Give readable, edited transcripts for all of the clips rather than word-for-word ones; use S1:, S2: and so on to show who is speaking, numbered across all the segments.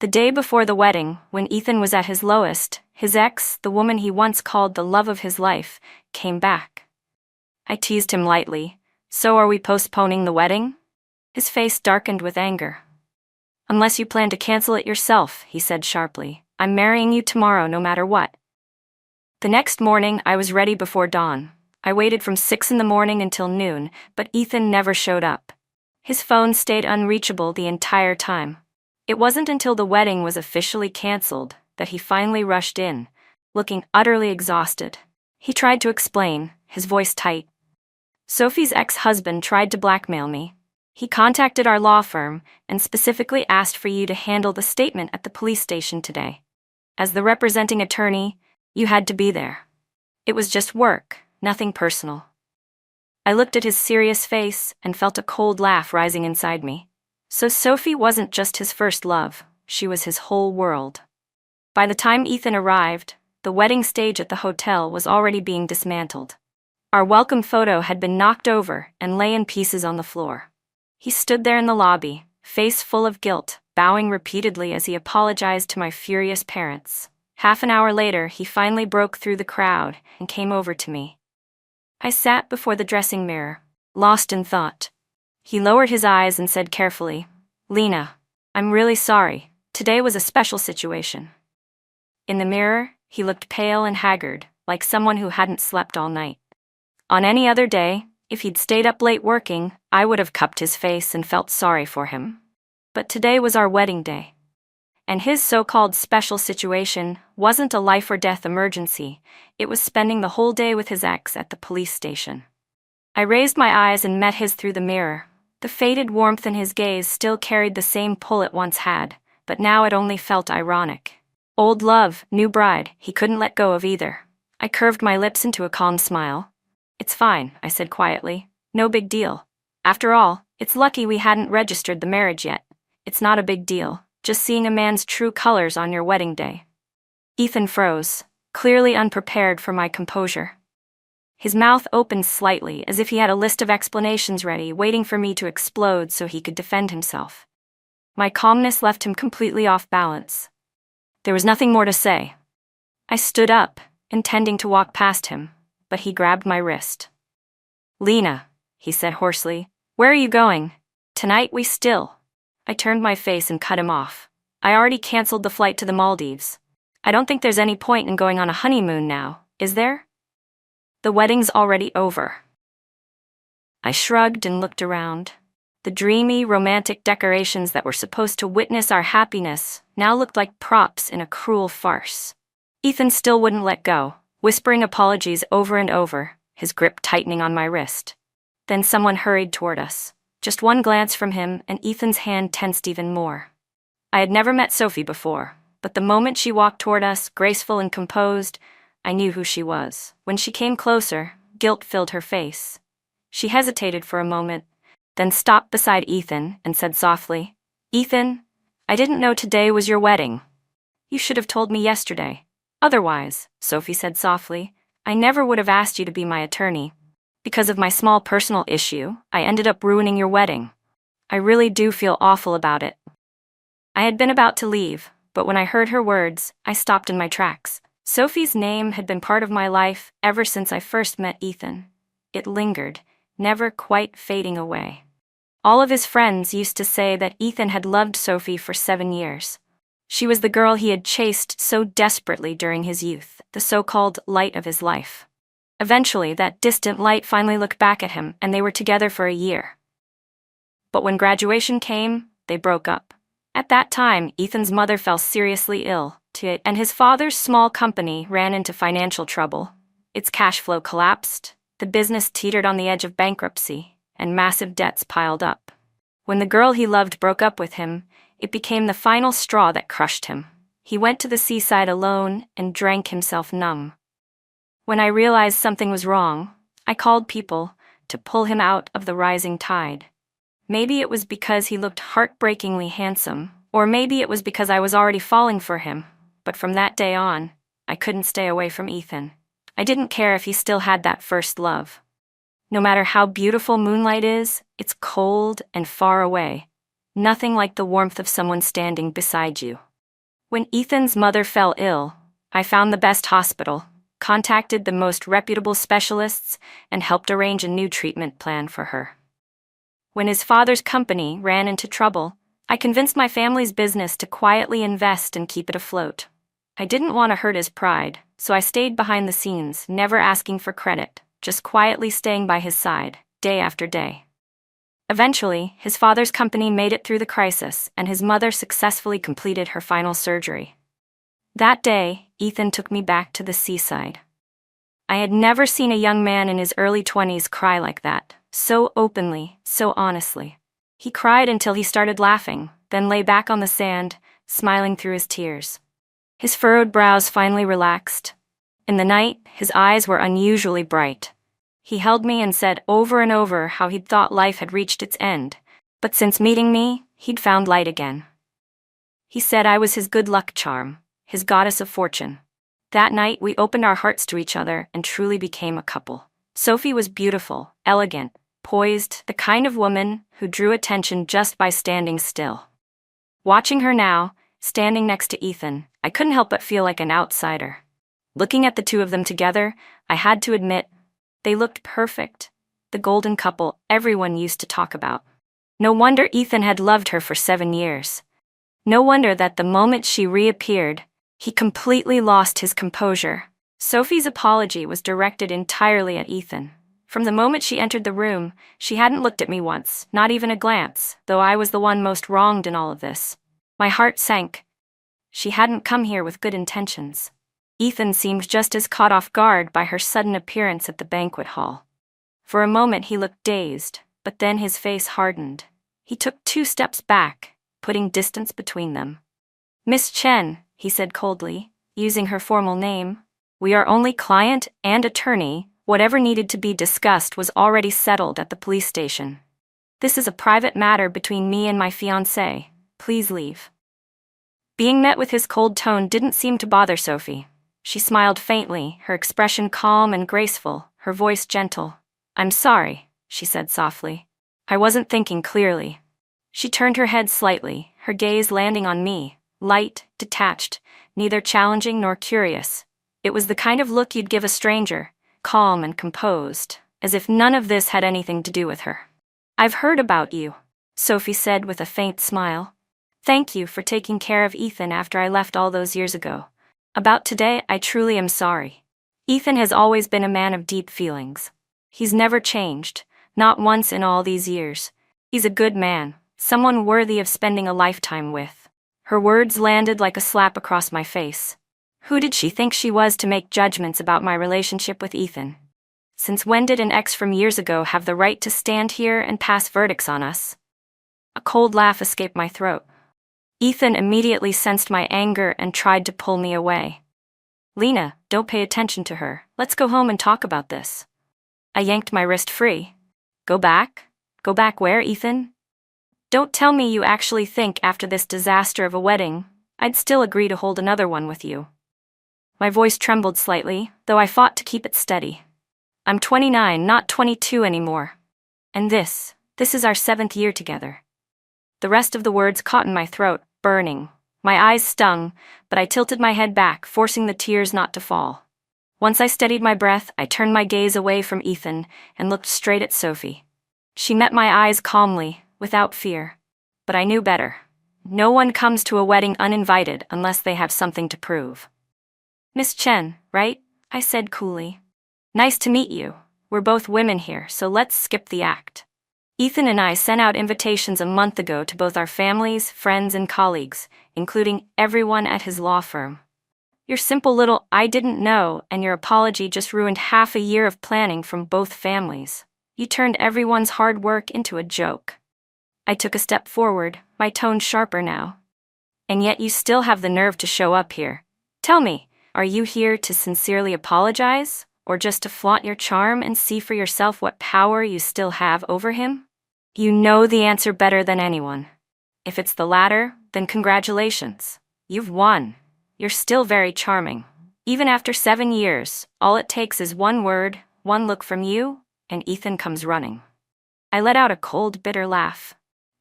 S1: The day before the wedding, when Ethan was at his lowest, his ex, the woman he once called the love of his life, came back. I teased him lightly. "So are we postponing the wedding?" His face darkened with anger. "Unless you plan to cancel it yourself," he said sharply. "I'm marrying you tomorrow no matter what." The next morning, I was ready before dawn. I waited from 6 in the morning until noon, but Ethan never showed up. His phone stayed unreachable the entire time. It wasn't until the wedding was officially canceled that he finally rushed in, looking utterly exhausted. He tried to explain, his voice tight. "Sophie's ex-husband tried to blackmail me. He contacted our law firm and specifically asked for you to handle the statement at the police station today. As the representing attorney, you had to be there. It was just work, nothing personal." I looked at his serious face and felt a cold laugh rising inside me. So Sophie wasn't just his first love, she was his whole world. By the time Ethan arrived, the wedding stage at the hotel was already being dismantled. Our welcome photo had been knocked over and lay in pieces on the floor. He stood there in the lobby, face full of guilt, bowing repeatedly as he apologized to my furious parents. Half an hour later, he finally broke through the crowd and came over to me. I sat before the dressing mirror, lost in thought. He lowered his eyes and said carefully, "Lena, I'm really sorry. Today was a special situation." In the mirror, he looked pale and haggard, like someone who hadn't slept all night. On any other day, if he'd stayed up late working, I would have cupped his face and felt sorry for him. But today was our wedding day. And his so-called special situation wasn't a life-or-death emergency. It was spending the whole day with his ex at the police station. I raised my eyes and met his through the mirror. The faded warmth in his gaze still carried the same pull it once had, but now it only felt ironic. Old love, new bride, he couldn't let go of either. I curved my lips into a calm smile. "It's fine," I said quietly. "No big deal. After all, it's lucky we hadn't registered the marriage yet. It's not a big deal. Just seeing a man's true colors on your wedding day." Ethan froze, clearly unprepared for my composure. His mouth opened slightly, as if he had a list of explanations ready, waiting for me to explode so he could defend himself. My calmness left him completely off balance. There was nothing more to say. I stood up, intending to walk past him, but he grabbed my wrist. "Lena," he said hoarsely, "where are you going? Tonight we still..." I turned my face and cut him off. "I already canceled the flight to the Maldives. I don't think there's any point in going on a honeymoon now, is there? The wedding's already over." I shrugged and looked around. The dreamy, romantic decorations that were supposed to witness our happiness now looked like props in a cruel farce. Ethan still wouldn't let go, whispering apologies over and over, his grip tightening on my wrist. Then someone hurried toward us. Just one glance from him, and Ethan's hand tensed even more. I had never met Sophie before, but the moment she walked toward us, graceful and composed, I knew who she was. When she came closer, guilt filled her face. She hesitated for a moment, then stopped beside Ethan and said softly, "Ethan, I didn't know today was your wedding. You should have told me yesterday. Otherwise," Sophie said softly, "I never would have asked you to be my attorney. Because of my small personal issue, I ended up ruining your wedding. I really do feel awful about it." I had been about to leave, but when I heard her words, I stopped in my tracks. Sophie's name had been part of my life ever since I first met Ethan. It lingered, never quite fading away. All of his friends used to say that Ethan had loved Sophie for 7 years. She was the girl he had chased so desperately during his youth, the so-called light of his life. Eventually, that distant light finally looked back at him, and they were together for a year. But when graduation came, they broke up. At that time, Ethan's mother fell seriously ill, and his father's small company ran into financial trouble. Its cash flow collapsed, the business teetered on the edge of bankruptcy, and massive debts piled up. When the girl he loved broke up with him, it became the final straw that crushed him. He went to the seaside alone and drank himself numb. When I realized something was wrong, I called people to pull him out of the rising tide. Maybe it was because he looked heartbreakingly handsome, or maybe it was because I was already falling for him, but from that day on, I couldn't stay away from Ethan. I didn't care if he still had that first love. No matter how beautiful moonlight is, it's cold and far away. Nothing like the warmth of someone standing beside you. When Ethan's mother fell ill, I found the best hospital, contacted the most reputable specialists, and helped arrange a new treatment plan for her. When his father's company ran into trouble, I convinced my family's business to quietly invest and keep it afloat. I didn't want to hurt his pride, so I stayed behind the scenes, never asking for credit, just quietly staying by his side, day after day. Eventually, his father's company made it through the crisis, and his mother successfully completed her final surgery. That day, Ethan took me back to the seaside. I had never seen a young man in his early 20s cry like that, so openly, so honestly. He cried until he started laughing, then lay back on the sand, smiling through his tears. His furrowed brows finally relaxed. In the night, his eyes were unusually bright. He held me and said over and over how he'd thought life had reached its end, but since meeting me, he'd found light again. He said I was his good luck charm, his goddess of fortune. That night, we opened our hearts to each other and truly became a couple. Sophie was beautiful, elegant, poised, the kind of woman who drew attention just by standing still. Watching her now, standing next to Ethan, I couldn't help but feel like an outsider. Looking at the two of them together, I had to admit, they looked perfect, the golden couple everyone used to talk about. No wonder Ethan had loved her for 7 years. No wonder that the moment she reappeared, he completely lost his composure. Sophie's apology was directed entirely at Ethan. From the moment she entered the room, she hadn't looked at me once, not even a glance, though I was the one most wronged in all of this. My heart sank. She hadn't come here with good intentions. Ethan seemed just as caught off guard by her sudden appearance at the banquet hall. For a moment he looked dazed, but then his face hardened. He took 2 steps back, putting distance between them. "Miss Chen," he said coldly, using her formal name, "we are only client and attorney. Whatever needed to be discussed was already settled at the police station. This is a private matter between me and my fiancé. Please leave." Being met with his cold tone didn't seem to bother Sophie. She smiled faintly, her expression calm and graceful, her voice gentle. "I'm sorry," she said softly. "I wasn't thinking clearly." She turned her head slightly, her gaze landing on me, light, detached, neither challenging nor curious. It was the kind of look you'd give a stranger, calm and composed, as if none of this had anything to do with her. "I've heard about you," Sophie said with a faint smile. "Thank you for taking care of Ethan after I left all those years ago. About today, I truly am sorry. Ethan has always been a man of deep feelings. He's never changed, not once in all these years. He's a good man, someone worthy of spending a lifetime with." Her words landed like a slap across my face. Who did she think she was to make judgments about my relationship with Ethan? Since when did an ex from years ago have the right to stand here and pass verdicts on us? A cold laugh escaped my throat. Ethan immediately sensed my anger and tried to pull me away. "Lena, don't pay attention to her. Let's go home and talk about this." I yanked my wrist free. Go back? Go back where, Ethan? Don't tell me you actually think after this disaster of a wedding, I'd still agree to hold another one with you." My voice trembled slightly, though I fought to keep it steady. "I'm 29, not 22 anymore. And this is our 7th year together." The rest of the words caught in my throat, burning. My eyes stung, but I tilted my head back, forcing the tears not to fall. Once I steadied my breath, I turned my gaze away from Ethan and looked straight at Sophie. She met my eyes calmly, without fear. But I knew better. No one comes to a wedding uninvited unless they have something to prove. "Miss Chen, right?" I said coolly. "Nice to meet you. We're both women here, so let's skip the act. Ethan and I sent out invitations a month ago to both our families, friends, and colleagues, including everyone at his law firm. Your simple little 'I didn't know' and your apology just ruined half a year of planning from both families. You turned everyone's hard work into a joke." I took a step forward, my tone sharper now. "And yet you still have the nerve to show up here. Tell me, are you here to sincerely apologize, or just to flaunt your charm and see for yourself what power you still have over him? You know the answer better than anyone. If it's the latter, then congratulations. You've won. You're still very charming. Even after 7 years, all it takes is one word, one look from you, and Ethan comes running." I let out a cold, bitter laugh.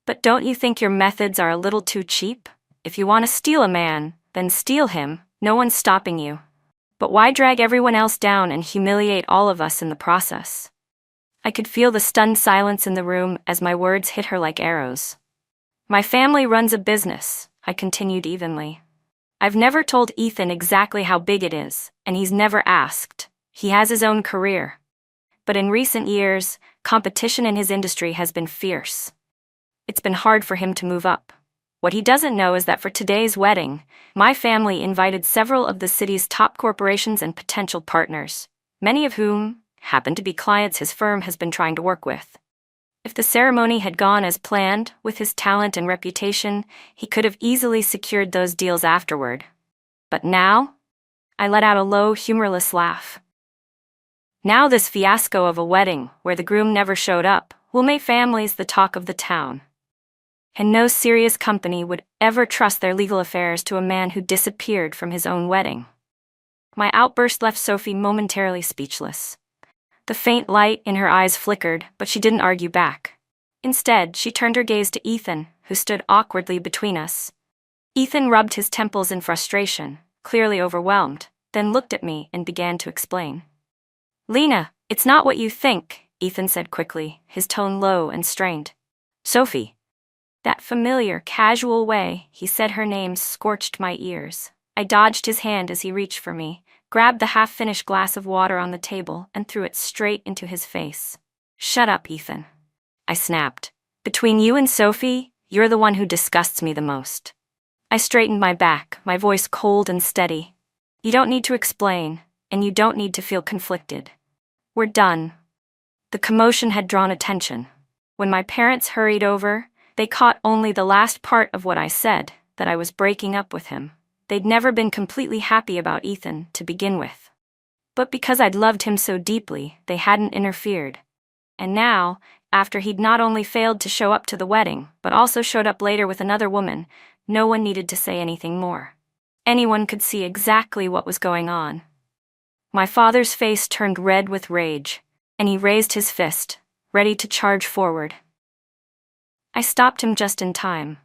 S1: "But don't you think your methods are a little too cheap? If you want to steal a man, then steal him. No one's stopping you. But why drag everyone else down and humiliate all of us in the process? I could feel the stunned silence in the room as my words hit her like arrows. My family runs a business, I continued evenly. I've never told Ethan exactly how big it is, and he's never asked. He has his own career. But in recent years, competition in his industry has been fierce. It's been hard for him to move up. What he doesn't know is that for today's wedding, my family invited several of the city's top corporations and potential partners, many of whom happen to be clients his firm has been trying to work with. If the ceremony had gone as planned, with his talent and reputation, he could have easily secured those deals afterward. But now? I let out a low, humorless laugh. Now this fiasco of a wedding, where the groom never showed up, will make families the talk of the town. And no serious company would ever trust their legal affairs to a man who disappeared from his own wedding. My outburst left Sophie momentarily speechless. The faint light in her eyes flickered, but she didn't argue back. Instead, she turned her gaze to Ethan, who stood awkwardly between us. Ethan rubbed his temples in frustration, clearly overwhelmed, then looked at me and began to explain. "Lena, it's not what you think," Ethan said quickly, his tone low and strained. "Sophie." That familiar, casual way he said her name scorched my ears. I dodged his hand as he reached for me, grabbed the half-finished glass of water on the table, and threw it straight into his face. "Shut up, Ethan," I snapped. "Between you and Sophie, you're the one who disgusts me the most." I straightened my back, my voice cold and steady. "You don't need to explain, and you don't need to feel conflicted. We're done." The commotion had drawn attention. When my parents hurried over, they caught only the last part of what I said, that I was breaking up with him. They'd never been completely happy about Ethan to begin with. But because I'd loved him so deeply, they hadn't interfered. And now, after he'd not only failed to show up to the wedding, but also showed up later with another woman, no one needed to say anything more. Anyone could see exactly what was going on. My father's face turned red with rage, and he raised his fist, ready to charge forward. I stopped him just in time.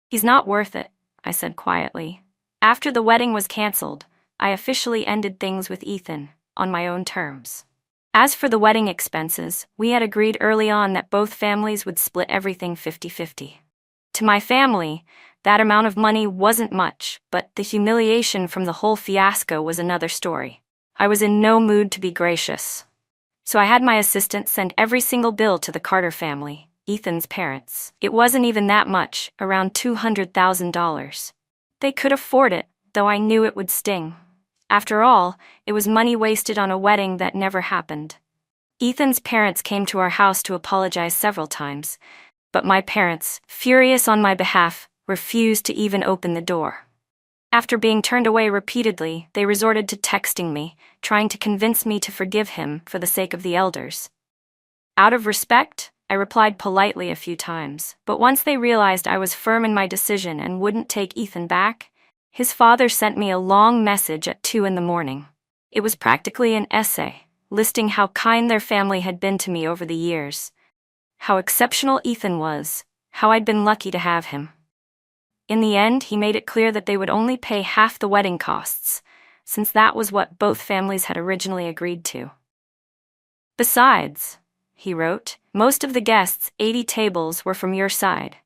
S1: "He's not worth it," I said quietly. After the wedding was canceled, I officially ended things with Ethan, on my own terms. As for the wedding expenses, we had agreed early on that both families would split everything 50-50. To my family, that amount of money wasn't much, but the humiliation from the whole fiasco was another story. I was in no mood to be gracious. So I had my assistant send every single bill to the Carter family, Ethan's parents. It wasn't even that much, around $200,000. They could afford it, though I knew it would sting. After all, it was money wasted on a wedding that never happened. Ethan's parents came to our house to apologize several times, but my parents, furious on my behalf, refused to even open the door. After being turned away repeatedly, they resorted to texting me, trying to convince me to forgive him for the sake of the elders. Out of respect, I replied politely a few times, but once they realized I was firm in my decision and wouldn't take Ethan back, his father sent me a long message at 2 a.m. It was practically an essay, listing how kind their family had been to me over the years, how exceptional Ethan was, how I'd been lucky to have him. In the end, he made it clear that they would only pay half the wedding costs, since that was what both families had originally agreed to. "Besides," he wrote, "most of the guests, 80 tables, were from your side.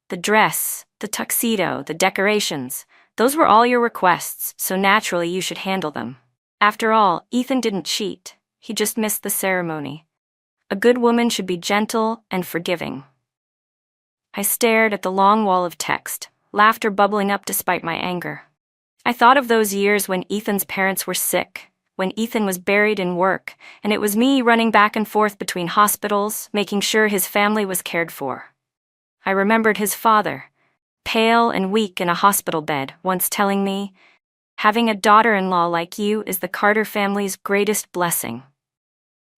S1: The dress, the tuxedo, the decorations, those were all your requests, so naturally you should handle them. After all, Ethan didn't cheat, he just missed the ceremony. A good woman should be gentle and forgiving." I stared at the long wall of text, laughter bubbling up despite my anger. I thought of those years when Ethan's parents were sick, when Ethan was buried in work, and it was me running back and forth between hospitals, making sure his family was cared for. I remembered his father, pale and weak in a hospital bed, once telling me, "Having a daughter-in-law like you is the Carter family's greatest blessing."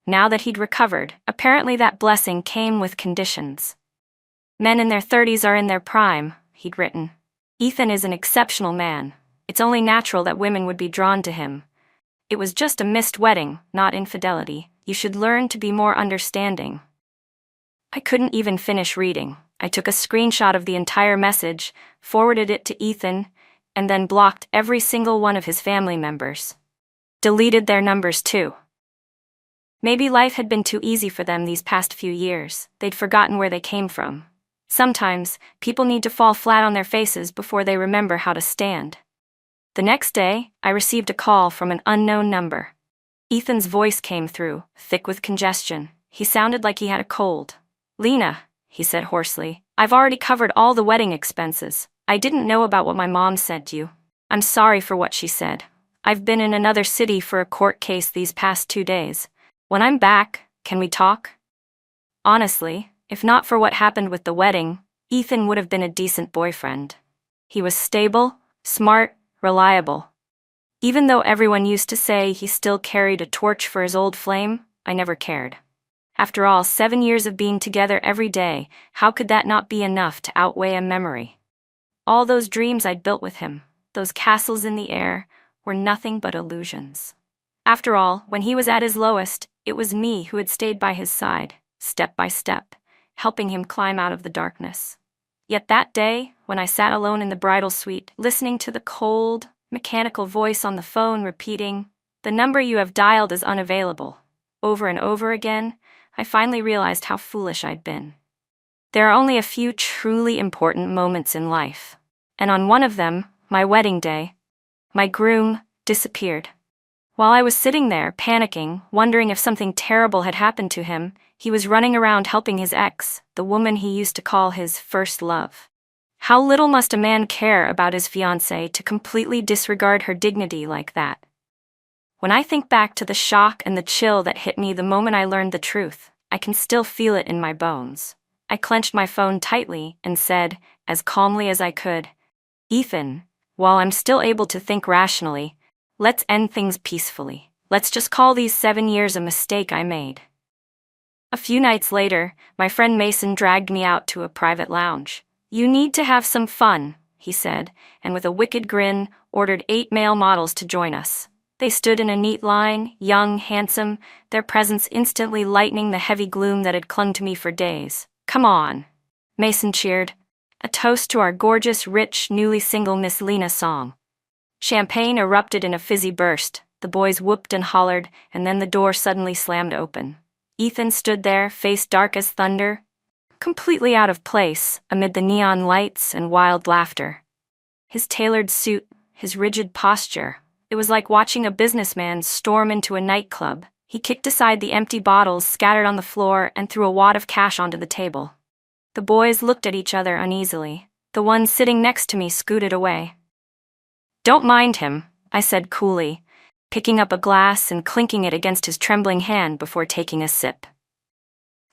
S1: Now that he'd recovered, apparently that blessing came with conditions. "Men in their 30s are in their prime," he'd written. "Ethan is an exceptional man. It's only natural that women would be drawn to him. It was just a missed wedding, not infidelity. You should learn to be more understanding." I couldn't even finish reading. I took a screenshot of the entire message, forwarded it to Ethan, and then blocked every single one of his family members. Deleted their numbers too. Maybe life had been too easy for them these past few years. They'd forgotten where they came from. Sometimes, people need to fall flat on their faces before they remember how to stand. The next day, I received a call from an unknown number. Ethan's voice came through, thick with congestion. He sounded like he had a cold. "Lena," he said hoarsely, "I've already covered all the wedding expenses. I didn't know about what my mom said to you. I'm sorry for what she said. I've been in another city for a court case these past 2 days. When I'm back, can we talk?" Honestly, if not for what happened with the wedding, Ethan would have been a decent boyfriend. He was stable, smart, reliable. Even though everyone used to say he still carried a torch for his old flame, I never cared. After all, 7 years of being together every day, how could that not be enough to outweigh a memory? All those dreams I'd built with him, those castles in the air, were nothing but illusions. After all, when he was at his lowest, it was me who had stayed by his side, step by step, helping him climb out of the darkness. Yet that day, when I sat alone in the bridal suite, listening to the cold, mechanical voice on the phone repeating, "The number you have dialed is unavailable," over and over again, I finally realized how foolish I'd been. There are only a few truly important moments in life, and on one of them, my wedding day, my groom disappeared. While I was sitting there, panicking, wondering if something terrible had happened to him, he was running around helping his ex, the woman he used to call his first love. How little must a man care about his fiancée to completely disregard her dignity like that? When I think back to the shock and the chill that hit me the moment I learned the truth, I can still feel it in my bones. I clenched my phone tightly and said, as calmly as I could, "Ethan, while I'm still able to think rationally, let's end things peacefully. Let's just call these 7 years a mistake I made." A few nights later, my friend Mason dragged me out to a private lounge. "You need to have some fun," he said, and with a wicked grin, ordered 8 male models to join us. They stood in a neat line, young, handsome, their presence instantly lightening the heavy gloom that had clung to me for days. "Come on," Mason cheered. A toast to our gorgeous, rich, newly single Miss Lena song. Champagne erupted in a fizzy burst, the boys whooped and hollered, and then the door suddenly slammed open. Ethan stood there, face dark as thunder, completely out of place amid the neon lights and wild laughter. His tailored suit, his rigid posture, it was like watching a businessman storm into a nightclub. He kicked aside the empty bottles scattered on the floor and threw a wad of cash onto the table. The boys looked at each other uneasily. The one sitting next to me scooted away. "Don't mind him," I said coolly, picking up a glass and clinking it against his trembling hand before taking a sip.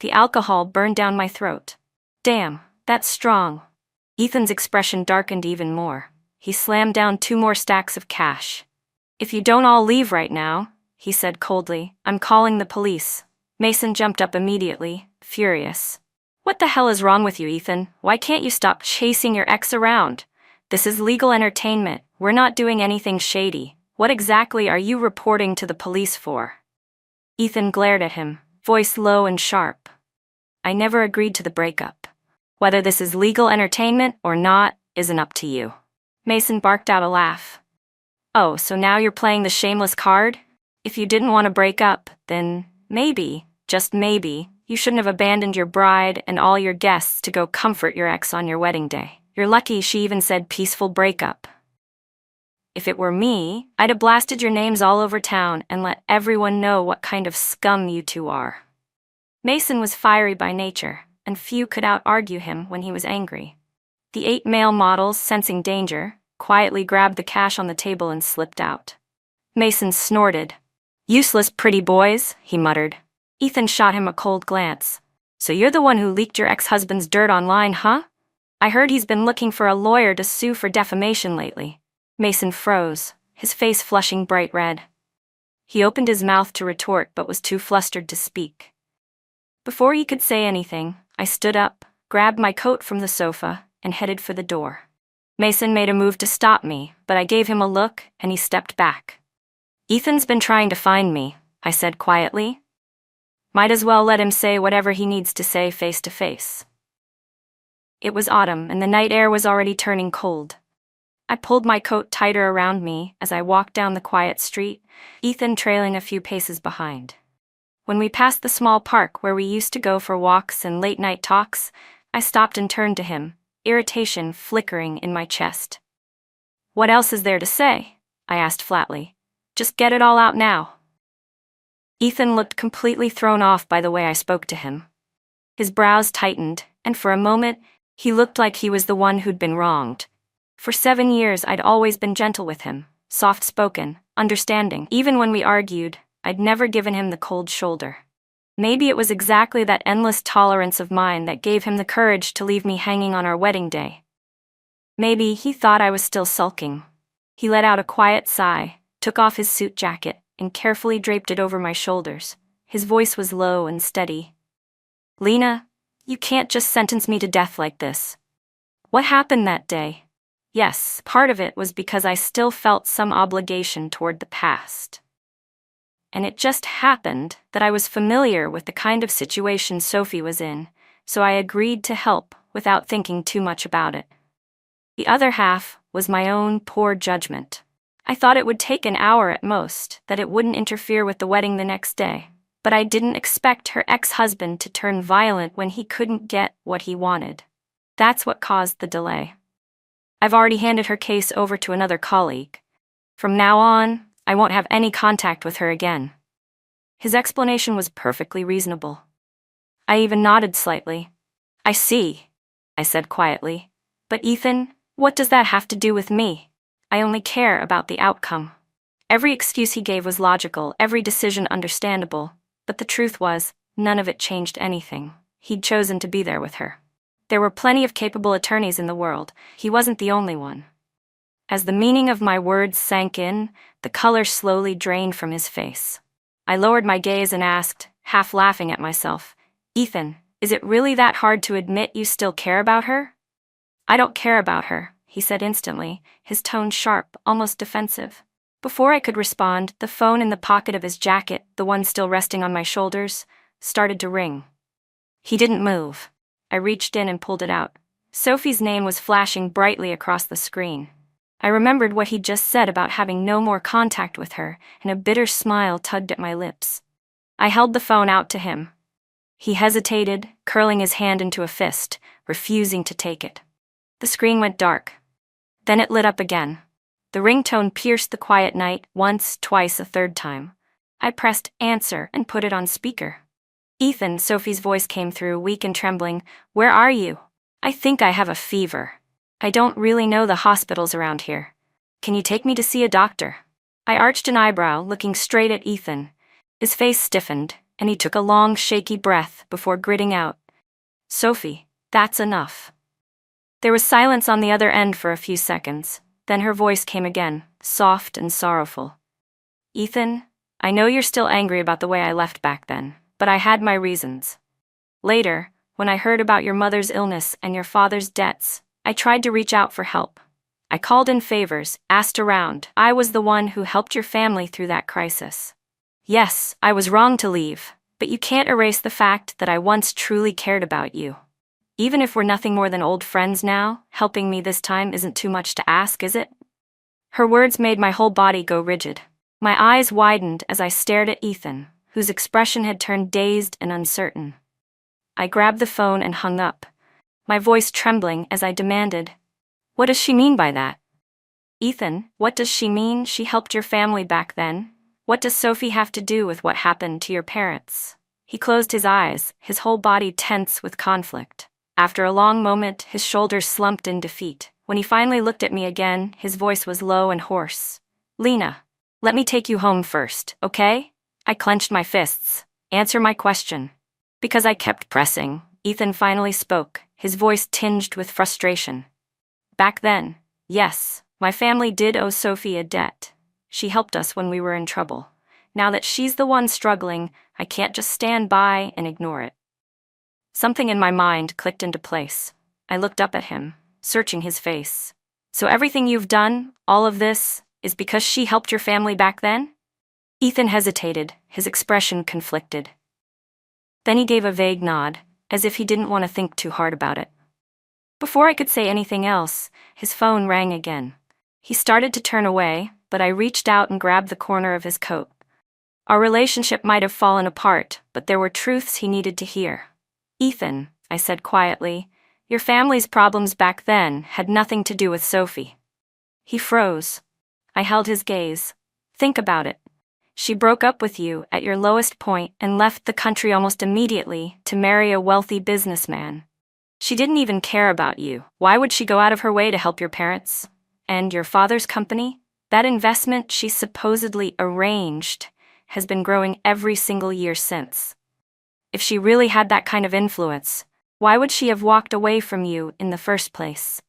S1: The alcohol burned down my throat. "Damn, that's strong." Ethan's expression darkened even more. He slammed down 2 more stacks of cash. "If you don't all leave right now," he said coldly, "I'm calling the police." Mason jumped up immediately, furious. "What the hell is wrong with you, Ethan? Why can't you stop chasing your ex around? This is legal entertainment. We're not doing anything shady. What exactly are you reporting to the police for?" Ethan glared at him, voice low and sharp. "I never agreed to the breakup. Whether this is legal entertainment or not isn't up to you." Mason barked out a laugh. "Oh, so now you're playing the shameless card? If you didn't want to break up, then maybe, just maybe, you shouldn't have abandoned your bride and all your guests to go comfort your ex on your wedding day. You're lucky she even said peaceful breakup. If it were me, I'd have blasted your names all over town and let everyone know what kind of scum you two are." Mason was fiery by nature, and few could out-argue him when he was angry. The 8 male models, sensing danger, quietly grabbed the cash on the table and slipped out. Mason snorted. "Useless pretty boys," he muttered. Ethan shot him a cold glance. "So you're the one who leaked your ex-husband's dirt online, huh? I heard he's been looking for a lawyer to sue for defamation lately." Mason froze, his face flushing bright red. He opened his mouth to retort but was too flustered to speak. Before he could say anything, I stood up, grabbed my coat from the sofa, and headed for the door. Mason made a move to stop me, but I gave him a look, and he stepped back. "Ethan's been trying to find me," I said quietly. "Might as well let him say whatever he needs to say face to face." It was autumn, and the night air was already turning cold. I pulled my coat tighter around me as I walked down the quiet street, Ethan trailing a few paces behind. When we passed the small park where we used to go for walks and late-night talks, I stopped and turned to him, irritation flickering in my chest. "What else is there to say?" I asked flatly. "Just get it all out now." Ethan looked completely thrown off by the way I spoke to him. His brows tightened, and for a moment, he looked like he was the one who'd been wronged. For 7 years, I'd always been gentle with him, soft-spoken, understanding. Even when we argued, I'd never given him the cold shoulder. Maybe it was exactly that endless tolerance of mine that gave him the courage to leave me hanging on our wedding day. Maybe he thought I was still sulking. He let out a quiet sigh, took off his suit jacket, and carefully draped it over my shoulders. His voice was low and steady. "Lena, you can't just sentence me to death like this. What happened that day?" Yes, part of it was because I still felt some obligation toward the past. And it just happened that I was familiar with the kind of situation Sophie was in, so I agreed to help without thinking too much about it. The other half was my own poor judgment. I thought it would take an hour at most, that it wouldn't interfere with the wedding the next day, but I didn't expect her ex-husband to turn violent when he couldn't get what he wanted. That's what caused the delay. I've already handed her case over to another colleague. From now on, I won't have any contact with her again. His explanation was perfectly reasonable. I even nodded slightly. "I see," I said quietly. "But Ethan, what does that have to do with me? I only care about the outcome." Every excuse he gave was logical, every decision understandable, but the truth was, none of it changed anything. He'd chosen to be there with her. There were plenty of capable attorneys in the world. He wasn't the only one. As the meaning of my words sank in, the color slowly drained from his face. I lowered my gaze and asked, half laughing at myself, "Ethan, is it really that hard to admit you still care about her?" "I don't care about her," he said instantly, his tone sharp, almost defensive. Before I could respond, the phone in the pocket of his jacket, the one still resting on my shoulders, started to ring. He didn't move. I reached in and pulled it out. Sophie's name was flashing brightly across the screen. I remembered what he'd just said about having no more contact with her, and a bitter smile tugged at my lips. I held the phone out to him. He hesitated, curling his hand into a fist, refusing to take it. The screen went dark. Then it lit up again. The ringtone pierced the quiet night, once, twice, a third time. I pressed answer and put it on speaker. "Ethan," Sophie's voice came through, weak and trembling. "Where are you? I think I have a fever. I don't really know the hospitals around here. Can you take me to see a doctor?" I arched an eyebrow, looking straight at Ethan. His face stiffened, and he took a long, shaky breath before gritting out, "Sophie, that's enough." There was silence on the other end for a few seconds. Then her voice came again, soft and sorrowful. "Ethan, I know you're still angry about the way I left back then, but I had my reasons. Later, when I heard about your mother's illness and your father's debts, I tried to reach out for help. I called in favors, asked around. I was the one who helped your family through that crisis. Yes, I was wrong to leave, but you can't erase the fact that I once truly cared about you. Even if we're nothing more than old friends now, helping me this time isn't too much to ask, is it?" Her words made my whole body go rigid. My eyes widened as I stared at Ethan, whose expression had turned dazed and uncertain. I grabbed the phone and hung up, my voice trembling as I demanded, "What does she mean by that? Ethan, what does she mean she helped your family back then? What does Sophie have to do with what happened to your parents?" He closed his eyes, his whole body tense with conflict. After a long moment, his shoulders slumped in defeat. When he finally looked at me again, his voice was low and hoarse. "Lena, let me take you home first, okay?" I clenched my fists. "Answer my question." Because I kept pressing, Ethan finally spoke, his voice tinged with frustration. "Back then, yes, my family did owe Sophie a debt. She helped us when we were in trouble. Now that she's the one struggling, I can't just stand by and ignore it." Something in my mind clicked into place. I looked up at him, searching his face. "So everything you've done, all of this, is because she helped your family back then?" Ethan hesitated, his expression conflicted. Then he gave a vague nod, as if he didn't want to think too hard about it. Before I could say anything else, his phone rang again. He started to turn away, but I reached out and grabbed the corner of his coat. Our relationship might have fallen apart, but there were truths he needed to hear. "Ethan," I said quietly, "your family's problems back then had nothing to do with Sophie." He froze. I held his gaze. "Think about it. She broke up with you at your lowest point and left the country almost immediately to marry a wealthy businessman. She didn't even care about you. Why would she go out of her way to help your parents? And your father's company? That investment she supposedly arranged has been growing every single year since. If she really had that kind of influence, why would she have walked away from you in the first place?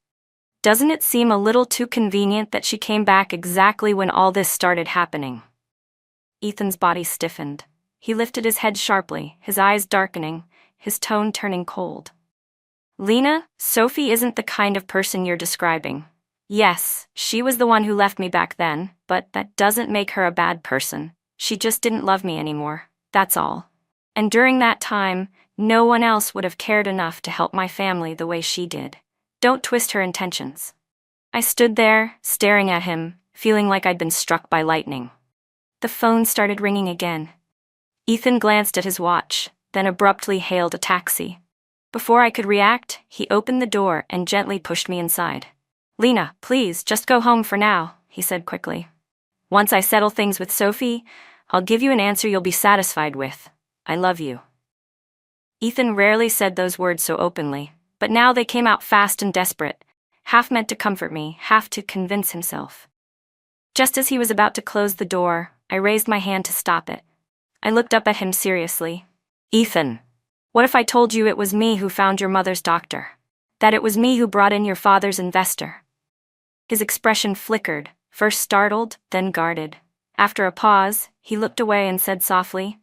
S1: Doesn't it seem a little too convenient that she came back exactly when all this started happening?" Ethan's body stiffened. He lifted his head sharply, his eyes darkening, his tone turning cold. "Lena, Sophie isn't the kind of person you're describing. Yes, she was the one who left me back then, but that doesn't make her a bad person. She just didn't love me anymore, that's all. And during that time, no one else would have cared enough to help my family the way she did. Don't twist her intentions." I stood there, staring at him, feeling like I'd been struck by lightning. The phone started ringing again. Ethan glanced at his watch, then abruptly hailed a taxi. Before I could react, he opened the door and gently pushed me inside. "Lena, please, just go home for now," he said quickly. "Once I settle things with Sophie, I'll give you an answer you'll be satisfied with. I love you." Ethan rarely said those words so openly, but now they came out fast and desperate, half meant to comfort me, half to convince himself. Just as he was about to close the door, I raised my hand to stop it. I looked up at him seriously. "Ethan, what if I told you it was me who found your mother's doctor? That it was me who brought in your father's investor?" His expression flickered, first startled, then guarded. After a pause, he looked away and said softly,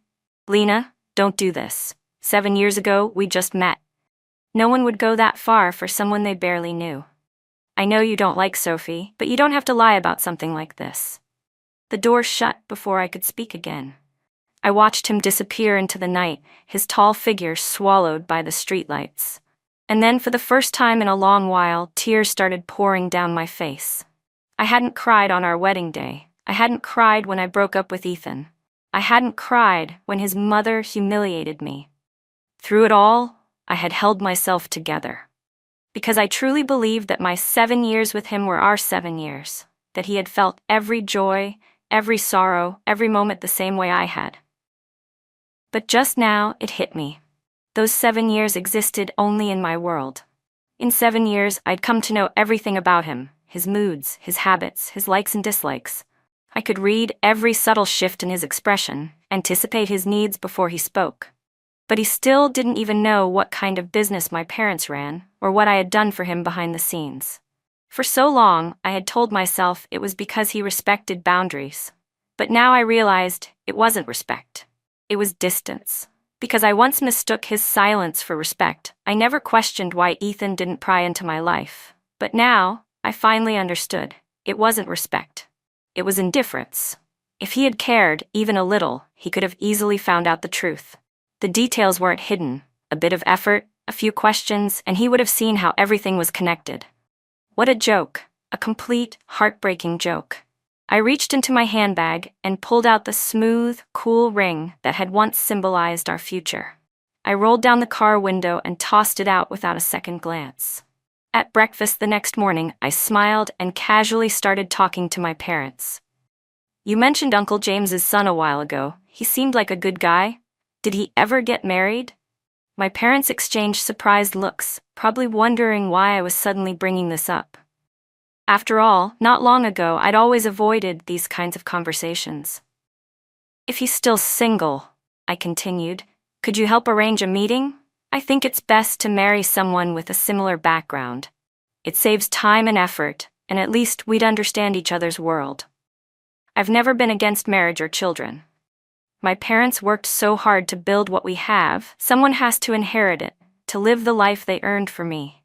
S1: "Lena, don't do this. 7 years ago, we just met. No one would go that far for someone they barely knew. I know you don't like Sophie, but you don't have to lie about something like this." The door shut before I could speak again. I watched him disappear into the night, his tall figure swallowed by the streetlights. And then for the first time in a long while, tears started pouring down my face. I hadn't cried on our wedding day. I hadn't cried when I broke up with Ethan. I hadn't cried when his mother humiliated me. Through it all, I had held myself together. Because I truly believed that my 7 years with him were our 7 years, that he had felt every joy, every sorrow, every moment the same way I had. But just now, it hit me. Those 7 years existed only in my world. In 7 years, I'd come to know everything about him, his moods, his habits, his likes and dislikes. I could read every subtle shift in his expression, anticipate his needs before he spoke. But he still didn't even know what kind of business my parents ran, or what I had done for him behind the scenes. For so long, I had told myself it was because he respected boundaries. But now I realized it wasn't respect. It was distance. Because I once mistook his silence for respect, I never questioned why Ethan didn't pry into my life. But now, I finally understood. It wasn't respect. It was indifference. If he had cared, even a little, he could have easily found out the truth. The details weren't hidden. A bit of effort, a few questions, and he would have seen how everything was connected. What a joke. A complete, heartbreaking joke. I reached into my handbag and pulled out the smooth, cool ring that had once symbolized our future. I rolled down the car window and tossed it out without a second glance. At breakfast the next morning, I smiled and casually started talking to my parents. "You mentioned Uncle James's son a while ago. He seemed like a good guy. Did he ever get married?" My parents exchanged surprised looks, probably wondering why I was suddenly bringing this up. After all, not long ago I'd always avoided these kinds of conversations. "If he's still single," I continued, "could you help arrange a meeting? I think it's best to marry someone with a similar background. It saves time and effort, and at least we'd understand each other's world. I've never been against marriage or children. My parents worked so hard to build what we have, someone has to inherit it, to live the life they earned for me."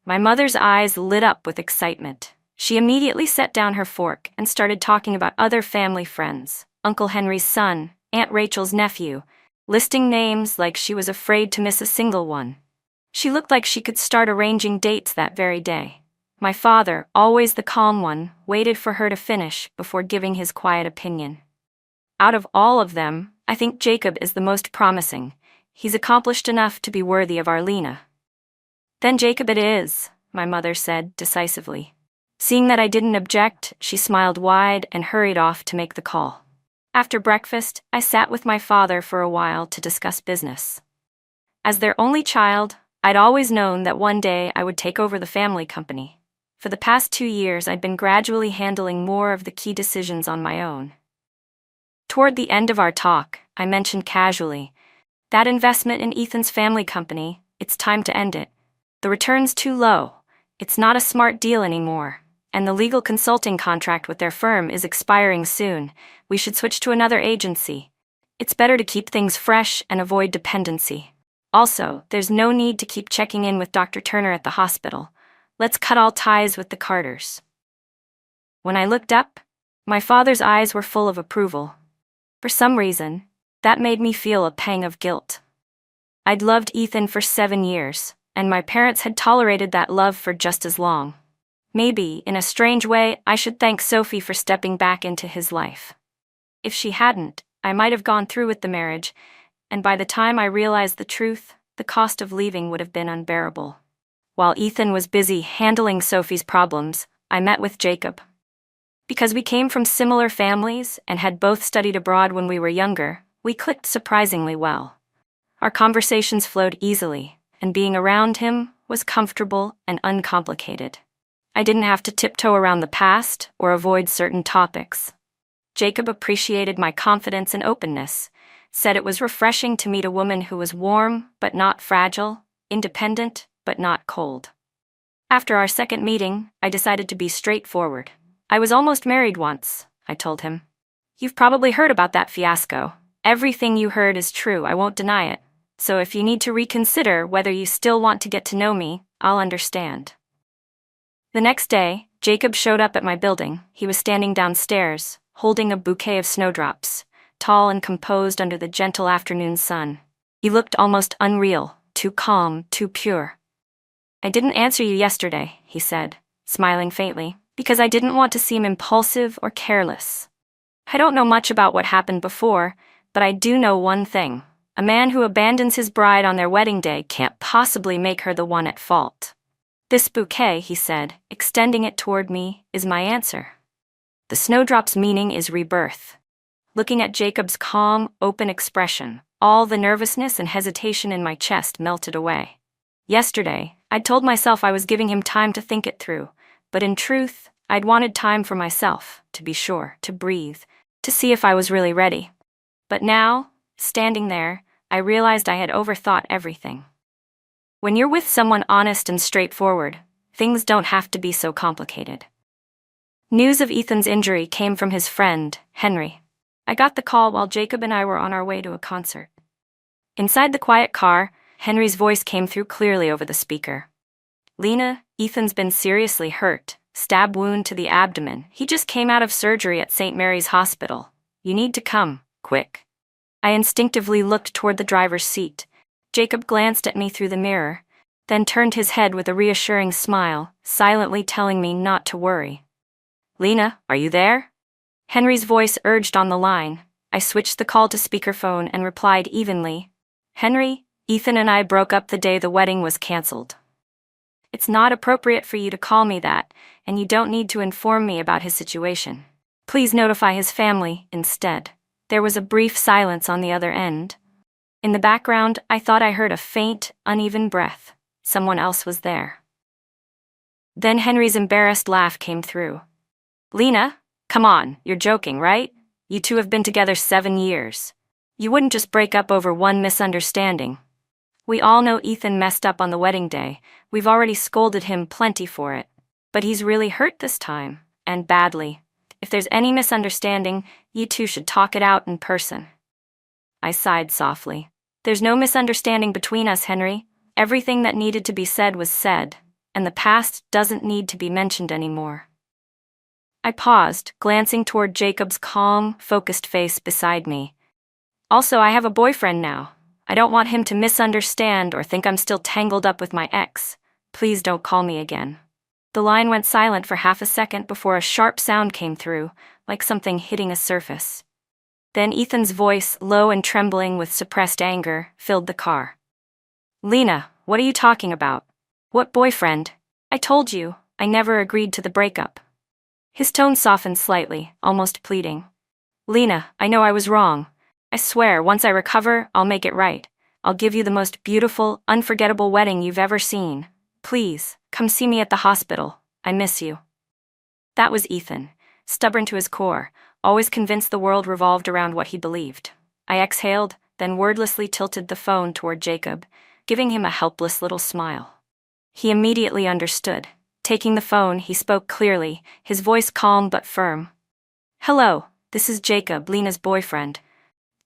S1: My mother's eyes lit up with excitement. She immediately set down her fork and started talking about other family friends, Uncle Henry's son, Aunt Rachel's nephew, listing names like she was afraid to miss a single one. She looked like she could start arranging dates that very day. My father, always the calm one, waited for her to finish before giving his quiet opinion. Out of all of them, I think Jacob is the most promising. He's accomplished enough to be worthy of our Lena. Then Jacob it is, my mother said decisively. Seeing that I didn't object, she smiled wide and hurried off to make the call. After breakfast, I sat with my father for a while to discuss business. As their only child, I'd always known that one day I would take over the family company. For the past 2 years, I'd been gradually handling more of the key decisions on my own. Toward the end of our talk, I mentioned casually, that investment in Ethan's family company, it's time to end it. The return's too low, it's not a smart deal anymore, and the legal consulting contract with their firm is expiring soon. We should switch to another agency. It's better to keep things fresh and avoid dependency. Also, there's no need to keep checking in with Dr. Turner at the hospital. Let's cut all ties with the Carters. When I looked up, my father's eyes were full of approval. For some reason, that made me feel a pang of guilt. I'd loved Ethan for 7 years, and my parents had tolerated that love for just as long. Maybe, in a strange way, I should thank Sophie for stepping back into his life. If she hadn't, I might have gone through with the marriage, and by the time I realized the truth, the cost of leaving would have been unbearable. While Ethan was busy handling Sophie's problems, I met with Jacob. Because we came from similar families and had both studied abroad when we were younger, we clicked surprisingly well. Our conversations flowed easily, and being around him was comfortable and uncomplicated. I didn't have to tiptoe around the past or avoid certain topics. Jacob appreciated my confidence and openness, said it was refreshing to meet a woman who was warm but not fragile, independent but not cold. After our second meeting, I decided to be straightforward. I was almost married once, I told him. You've probably heard about that fiasco. Everything you heard is true, I won't deny it. So if you need to reconsider whether you still want to get to know me, I'll understand. The next day, Jacob showed up at my building. He was standing downstairs, holding a bouquet of snowdrops, tall and composed under the gentle afternoon sun. He looked almost unreal, too calm, too pure. I didn't answer you yesterday, he said, smiling faintly, because I didn't want to seem impulsive or careless. I don't know much about what happened before, but I do know one thing. A man who abandons his bride on their wedding day can't possibly make her the one at fault. This bouquet, he said, extending it toward me, is my answer. The snowdrop's meaning is rebirth. Looking at Jacob's calm, open expression, all the nervousness and hesitation in my chest melted away. Yesterday, I'd told myself I was giving him time to think it through, but in truth, I'd wanted time for myself, to be sure, to breathe, to see if I was really ready. But now, standing there, I realized I had overthought everything. When you're with someone honest and straightforward, things don't have to be so complicated. News of Ethan's injury came from his friend, Henry. I got the call while Jacob and I were on our way to a concert. Inside the quiet car, Henry's voice came through clearly over the speaker. Lena, Ethan's been seriously hurt, stab wound to the abdomen. He just came out of surgery at St. Mary's Hospital. You need to come, quick. I instinctively looked toward the driver's seat. Jacob glanced at me through the mirror, then turned his head with a reassuring smile, silently telling me not to worry. Lena, are you there? Henry's voice urged on the line. I switched the call to speakerphone and replied evenly. Henry, Ethan and I broke up the day the wedding was canceled. It's not appropriate for you to call me that, and you don't need to inform me about his situation. Please notify his family instead. There was a brief silence on the other end. In the background, I thought I heard a faint, uneven breath. Someone else was there. Then Henry's embarrassed laugh came through. Lena, come on, you're joking, right? You two have been together 7 years. You wouldn't just break up over one misunderstanding. We all know Ethan messed up on the wedding day. We've already scolded him plenty for it. But he's really hurt this time, and badly. If there's any misunderstanding, you two should talk it out in person. I sighed softly. There's no misunderstanding between us, Henry. Everything that needed to be said was said, and the past doesn't need to be mentioned anymore. I paused, glancing toward Jacob's calm, focused face beside me. Also, I have a boyfriend now. I don't want him to misunderstand or think I'm still tangled up with my ex. Please don't call me again. The line went silent for half a second before a sharp sound came through, like something hitting a surface. Then Ethan's voice, low and trembling with suppressed anger, filled the car. "Lena, what are you talking about? What boyfriend? I told you, I never agreed to the breakup." His tone softened slightly, almost pleading. "Lena, I know I was wrong. I swear, once I recover, I'll make it right. I'll give you the most beautiful, unforgettable wedding you've ever seen. Please, come see me at the hospital. I miss you." That was Ethan, stubborn to his core, always convinced the world revolved around what he believed. I exhaled, then wordlessly tilted the phone toward Jacob, giving him a helpless little smile. He immediately understood. Taking the phone, he spoke clearly, his voice calm but firm. "Hello, this is Jacob, Lena's boyfriend.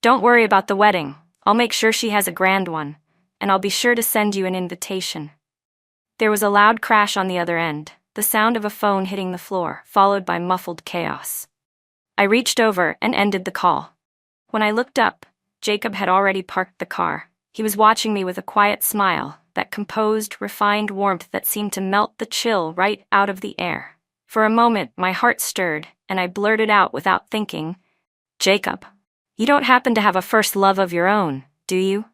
S1: Don't worry about the wedding. I'll make sure she has a grand one, and I'll be sure to send you an invitation." There was a loud crash on the other end, the sound of a phone hitting the floor, followed by muffled chaos. I reached over and ended the call. When I looked up, Jacob had already parked the car. He was watching me with a quiet smile, that composed, refined warmth that seemed to melt the chill right out of the air. For a moment, my heart stirred, and I blurted out without thinking, "Jacob, you don't happen to have a first love of your own, do you?"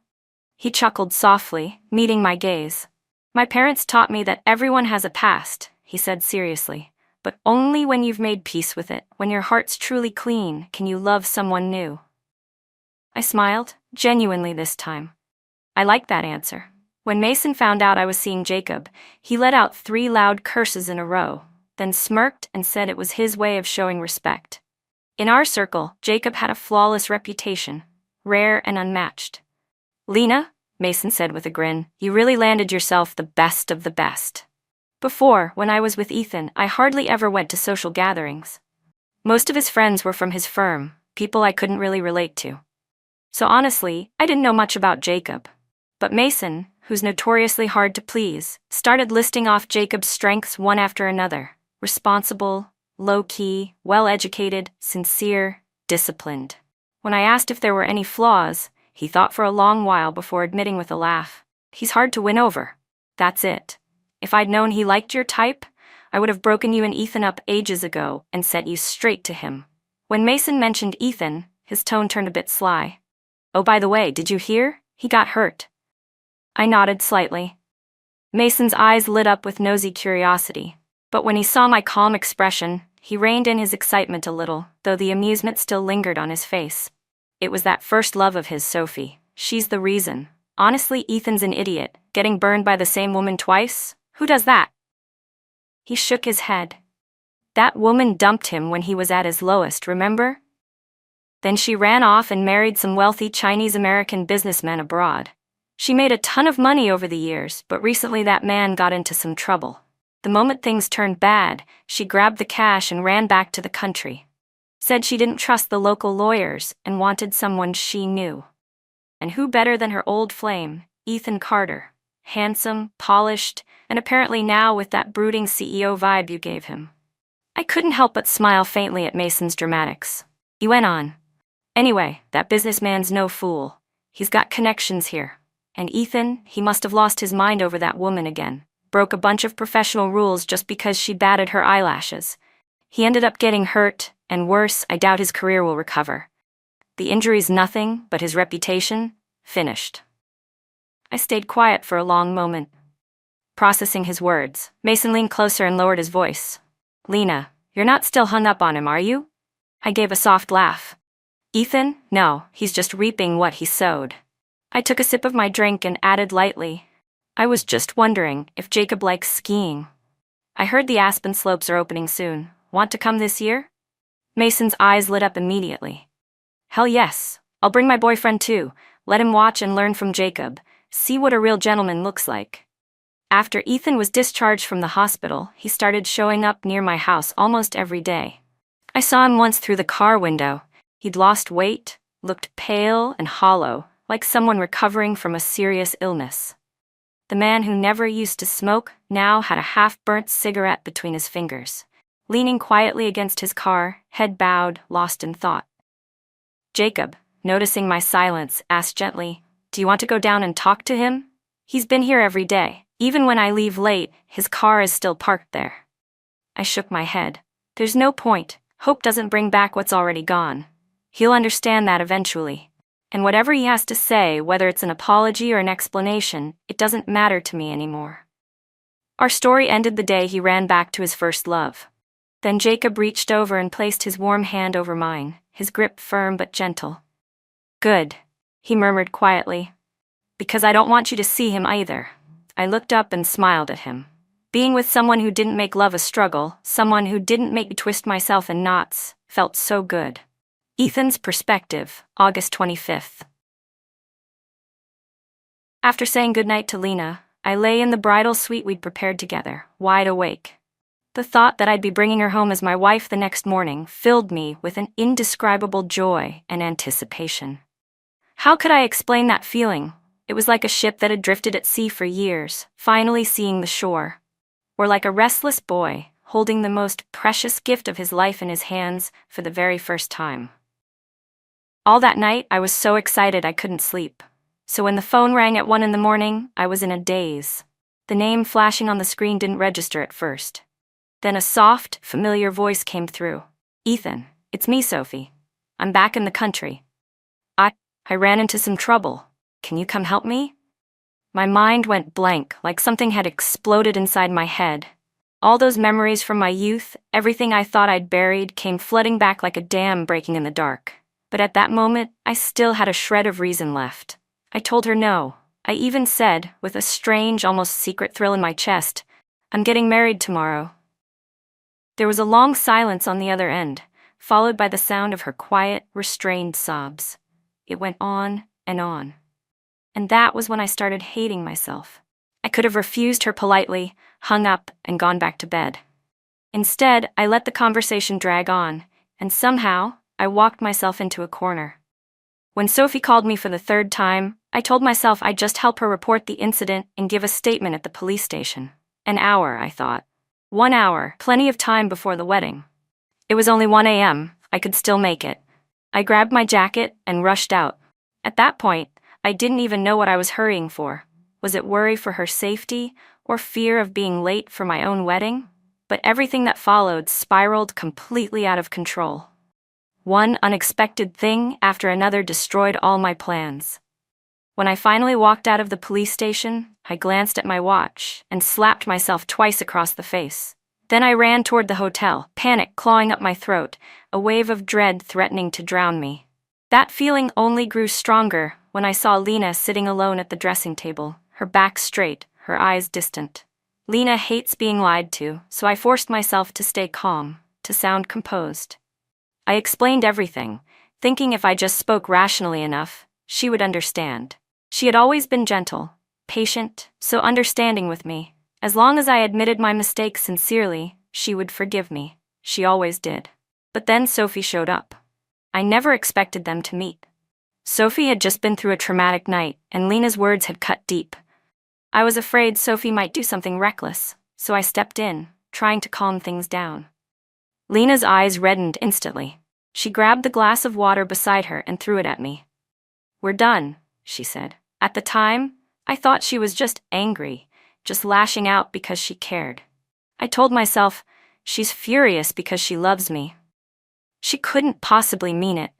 S1: He chuckled softly, meeting my gaze. "My parents taught me that everyone has a past," he said seriously, "but only when you've made peace with it, when your heart's truly clean, can you love someone new." I smiled, genuinely this time. I liked that answer. When Mason found out I was seeing Jacob, he let out 3 loud curses in a row, then smirked and said it was his way of showing respect. In our circle, Jacob had a flawless reputation, rare and unmatched. "Lena," Mason said with a grin, "you really landed yourself the best of the best." Before, when I was with Ethan, I hardly ever went to social gatherings. Most of his friends were from his firm, people I couldn't really relate to. So honestly, I didn't know much about Jacob. But Mason, who's notoriously hard to please, started listing off Jacob's strengths one after another. Responsible, low-key, well-educated, sincere, disciplined. When I asked if there were any flaws, he thought for a long while before admitting with a laugh, "He's hard to win over. That's it. If I'd known he liked your type, I would have broken you and Ethan up ages ago and sent you straight to him." When Mason mentioned Ethan, his tone turned a bit sly. "Oh, by the way, did you hear? He got hurt." I nodded slightly. Mason's eyes lit up with nosy curiosity, but when he saw my calm expression, he reined in his excitement a little, though the amusement still lingered on his face. It was that first love of his, Sophie. She's the reason. Honestly, Ethan's an idiot, getting burned by the same woman twice. Who does that? He shook his head. That woman dumped him when he was at his lowest, remember? Then she ran off and married some wealthy Chinese-American businessman abroad. She made a ton of money over the years, but recently that man got into some trouble. The moment things turned bad, she grabbed the cash and ran back to the country. Said she didn't trust the local lawyers and wanted someone she knew. And who better than her old flame, Ethan Carter? Handsome, polished, and apparently now with that brooding CEO vibe you gave him. I couldn't help but smile faintly at Mason's dramatics. He went on. "Anyway, that businessman's no fool. He's got connections here. And Ethan, he must have lost his mind over that woman again. Broke a bunch of professional rules just because she batted her eyelashes. He ended up getting hurt, and worse, I doubt his career will recover. The injury's nothing, but his reputation, finished." I stayed quiet for a long moment, processing his words. Mason leaned closer and lowered his voice. "Lena, you're not still hung up on him, are you?" I gave a soft laugh. "Ethan? No, he's just reaping what he sowed." I took a sip of my drink and added lightly, "I was just wondering if Jacob likes skiing. I heard the Aspen slopes are opening soon. Want to come this year?" Mason's eyes lit up immediately. "Hell yes. I'll bring my boyfriend too. Let him watch and learn from Jacob. See what a real gentleman looks like." After Ethan was discharged from the hospital, he started showing up near my house almost every day. I saw him once through the car window. He'd lost weight, looked pale and hollow, like someone recovering from a serious illness. The man who never used to smoke now had a half-burnt cigarette between his fingers, leaning quietly against his car, head bowed, lost in thought. Jacob, noticing my silence, asked gently, "Do you want to go down and talk to him? He's been here every day. Even when I leave late, his car is still parked there." I shook my head. There's no point. Hope doesn't bring back what's already gone. He'll understand that eventually. And whatever he has to say, whether it's an apology or an explanation, it doesn't matter to me anymore. Our story ended the day he ran back to his first love. Then Jacob reached over and placed his warm hand over mine, his grip firm but gentle. Good, he murmured quietly. Because I don't want you to see him either. I looked up and smiled at him. Being with someone who didn't make love a struggle, someone who didn't make me twist myself in knots, felt so good. Ethan's perspective, August 25th. After saying goodnight to Lena, I lay in the bridal suite we'd prepared together, wide awake. The thought that I'd be bringing her home as my wife the next morning filled me with an indescribable joy and anticipation. How could I explain that feeling? It was like a ship that had drifted at sea for years, finally seeing the shore. Or like a restless boy, holding the most precious gift of his life in his hands for the very first time. All that night, I was so excited I couldn't sleep. So when the phone rang at 1 a.m, I was in a daze. The name flashing on the screen didn't register at first. Then a soft, familiar voice came through. Ethan, it's me, Sophie. I'm back in the country. I ran into some trouble. Can you come help me? My mind went blank, like something had exploded inside my head. All those memories from my youth, everything I thought I'd buried, came flooding back like a dam breaking in the dark. But at that moment, I still had a shred of reason left. I told her no. I even said, with a strange, almost secret thrill in my chest, I'm getting married tomorrow. There was a long silence on the other end, followed by the sound of her quiet, restrained sobs. It went on and on. And that was when I started hating myself. I could have refused her politely, hung up, and gone back to bed. Instead, I let the conversation drag on, and somehow, I walked myself into a corner. When Sophie called me for the third time, I told myself I'd just help her report the incident and give a statement at the police station. An hour, I thought. 1 hour, plenty of time before the wedding. It was only 1 a.m., I could still make it. I grabbed my jacket and rushed out. At that point, I didn't even know what I was hurrying for. Was it worry for her safety, or fear of being late for my own wedding? But everything that followed spiraled completely out of control. One unexpected thing after another destroyed all my plans. When I finally walked out of the police station, I glanced at my watch and slapped myself twice across the face. Then I ran toward the hotel, panic clawing up my throat, a wave of dread threatening to drown me. That feeling only grew stronger when I saw Lena sitting alone at the dressing table, her back straight, her eyes distant. Lena hates being lied to, so I forced myself to stay calm, to sound composed. I explained everything, thinking if I just spoke rationally enough, she would understand. She had always been gentle, patient, so understanding with me. As long as I admitted my mistakes sincerely, she would forgive me. She always did. But then Sophie showed up. I never expected them to meet. Sophie had just been through a traumatic night, and Lena's words had cut deep. I was afraid Sophie might do something reckless, so I stepped in, trying to calm things down. Lena's eyes reddened instantly. She grabbed the glass of water beside her and threw it at me. We're done, she said. At the time, I thought she was just angry, just lashing out because she cared. I told myself, she's furious because she loves me. She couldn't possibly mean it.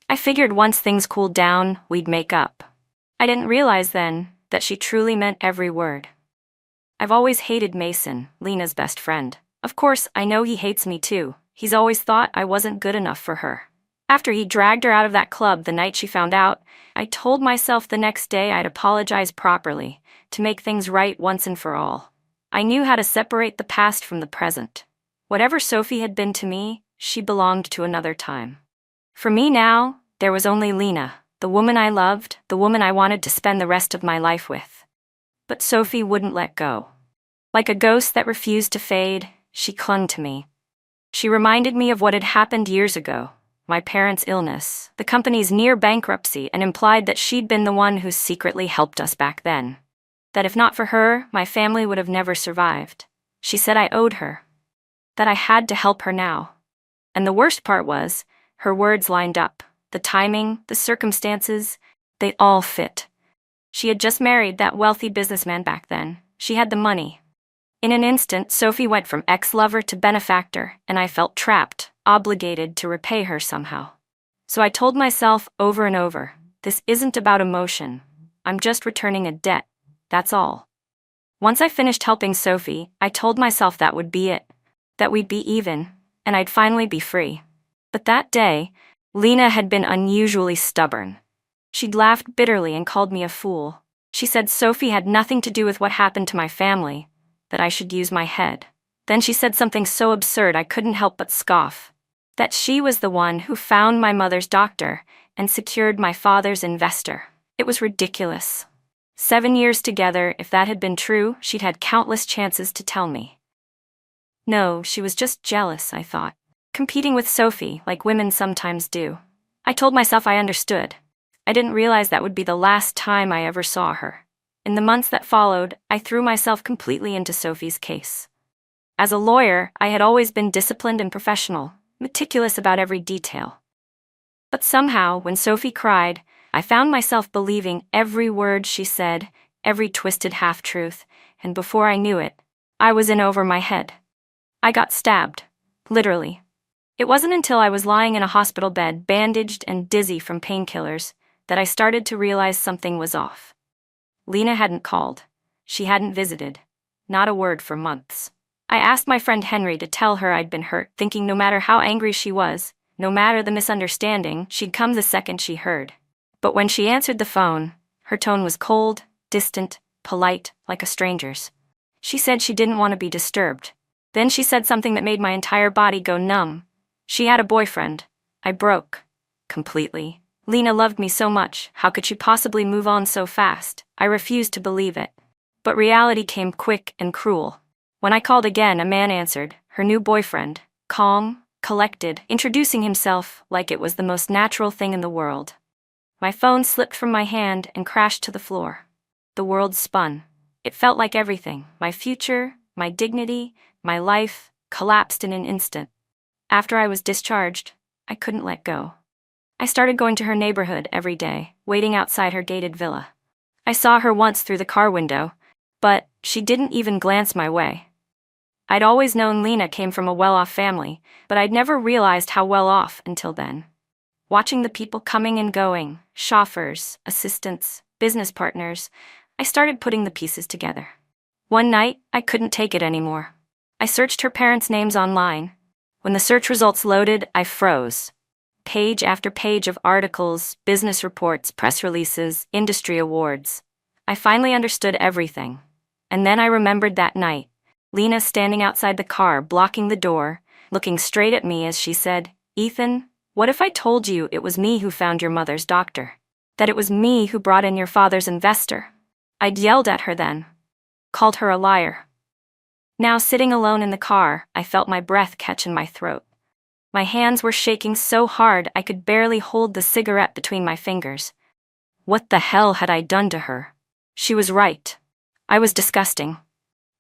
S1: I figured once things cooled down, we'd make up. I didn't realize then that she truly meant every word. I've always hated Mason, Lena's best friend. Of course, I know he hates me too. He's always thought I wasn't good enough for her. After he dragged her out of that club the night she found out, I told myself the next day I'd apologize properly, to make things right once and for all. I knew how to separate the past from the present. Whatever Sophie had been to me, she belonged to another time. For me now, there was only Lena, the woman I loved, the woman I wanted to spend the rest of my life with. But Sophie wouldn't let go. Like a ghost that refused to fade, she clung to me. She reminded me of what had happened years ago, my parents' illness, the company's near bankruptcy, and implied that she'd been the one who secretly helped us back then. That if not for her, my family would have never survived. She said I owed her. That I had to help her now. And the worst part was, her words lined up. The timing, the circumstances, they all fit. She had just married that wealthy businessman back then. She had the money. In an instant, Sophie went from ex-lover to benefactor, and I felt trapped, obligated to repay her somehow. So I told myself over and over, this isn't about emotion. I'm just returning a debt, that's all. Once I finished helping Sophie, I told myself that would be it, that we'd be even, and I'd finally be free. But that day, Lena had been unusually stubborn. She'd laughed bitterly and called me a fool. She said Sophie had nothing to do with what happened to my family, that I should use my head. Then she said something so absurd I couldn't help but scoff. That she was the one who found my mother's doctor and secured my father's investor. It was ridiculous. 7 years together, if that had been true, she'd had countless chances to tell me. No, she was just jealous, I thought. Competing with Sophie, like women sometimes do. I told myself I understood. I didn't realize that would be the last time I ever saw her. In the months that followed, I threw myself completely into Sophie's case. As a lawyer, I had always been disciplined and professional, meticulous about every detail. But somehow, when Sophie cried, I found myself believing every word she said, every twisted half-truth, and before I knew it, I was in over my head. I got stabbed, literally. It wasn't until I was lying in a hospital bed, bandaged and dizzy from painkillers, that I started to realize something was off. Lena hadn't called. She hadn't visited. Not a word for months. I asked my friend Henry to tell her I'd been hurt, thinking no matter how angry she was, no matter the misunderstanding, she'd come the second she heard. But when she answered the phone, her tone was cold, distant, polite, like a stranger's. She said she didn't want to be disturbed. Then she said something that made my entire body go numb. She had a boyfriend. I broke. Completely. Lena loved me so much, how could she possibly move on so fast? I refused to believe it. But reality came quick and cruel. When I called again, a man answered, her new boyfriend, calm, collected, introducing himself like it was the most natural thing in the world. My phone slipped from my hand and crashed to the floor. The world spun. It felt like everything, my future, my dignity, my life, collapsed in an instant. After I was discharged, I couldn't let go. I started going to her neighborhood every day, waiting outside her gated villa. I saw her once through the car window, but she didn't even glance my way. I'd always known Lena came from a well-off family, but I'd never realized how well-off until then. Watching the people coming and going, chauffeurs, assistants, business partners, I started putting the pieces together. One night, I couldn't take it anymore. I searched her parents' names online. When the search results loaded, I froze. Page after page of articles, business reports, press releases, industry awards. I finally understood everything. And then I remembered that night, Lena standing outside the car, blocking the door, looking straight at me as she said, "Ethan, what if I told you it was me who found your mother's doctor? That it was me who brought in your father's investor?" I'd yelled at her then, called her a liar. Now, sitting alone in the car, I felt my breath catch in my throat. My hands were shaking so hard I could barely hold the cigarette between my fingers. What the hell had I done to her? She was right. I was disgusting.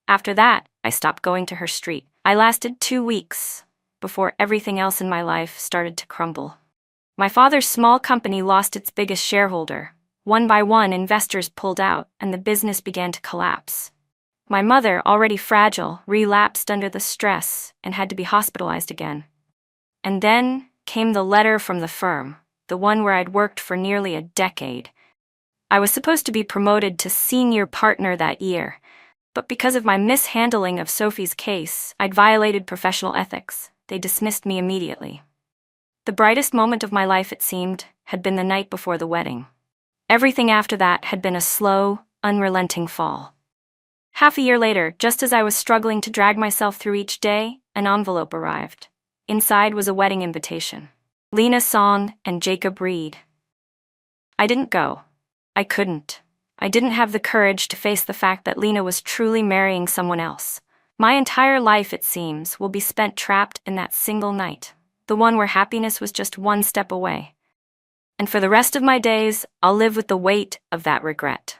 S1: After that, I stopped going to her street. I lasted 2 weeks before everything else in my life started to crumble. My father's small company lost its biggest shareholder. One by one, investors pulled out, and the business began to collapse. My mother, already fragile, relapsed under the stress and had to be hospitalized again. And then came the letter from the firm, the one where I'd worked for nearly a decade. I was supposed to be promoted to senior partner that year, but because of my mishandling of Sophie's case, I'd violated professional ethics. They dismissed me immediately. The brightest moment of my life, it seemed, had been the night before the wedding. Everything after that had been a slow, unrelenting fall. Half a year later, just as I was struggling to drag myself through each day, an envelope arrived. Inside was a wedding invitation. Lena Song and Jacob Reed. I didn't go. I couldn't. I didn't have the courage to face the fact that Lena was truly marrying someone else. My entire life, it seems, will be spent trapped in that single night, the one where happiness was just one step away. And for the rest of my days, I'll live with the weight of that regret.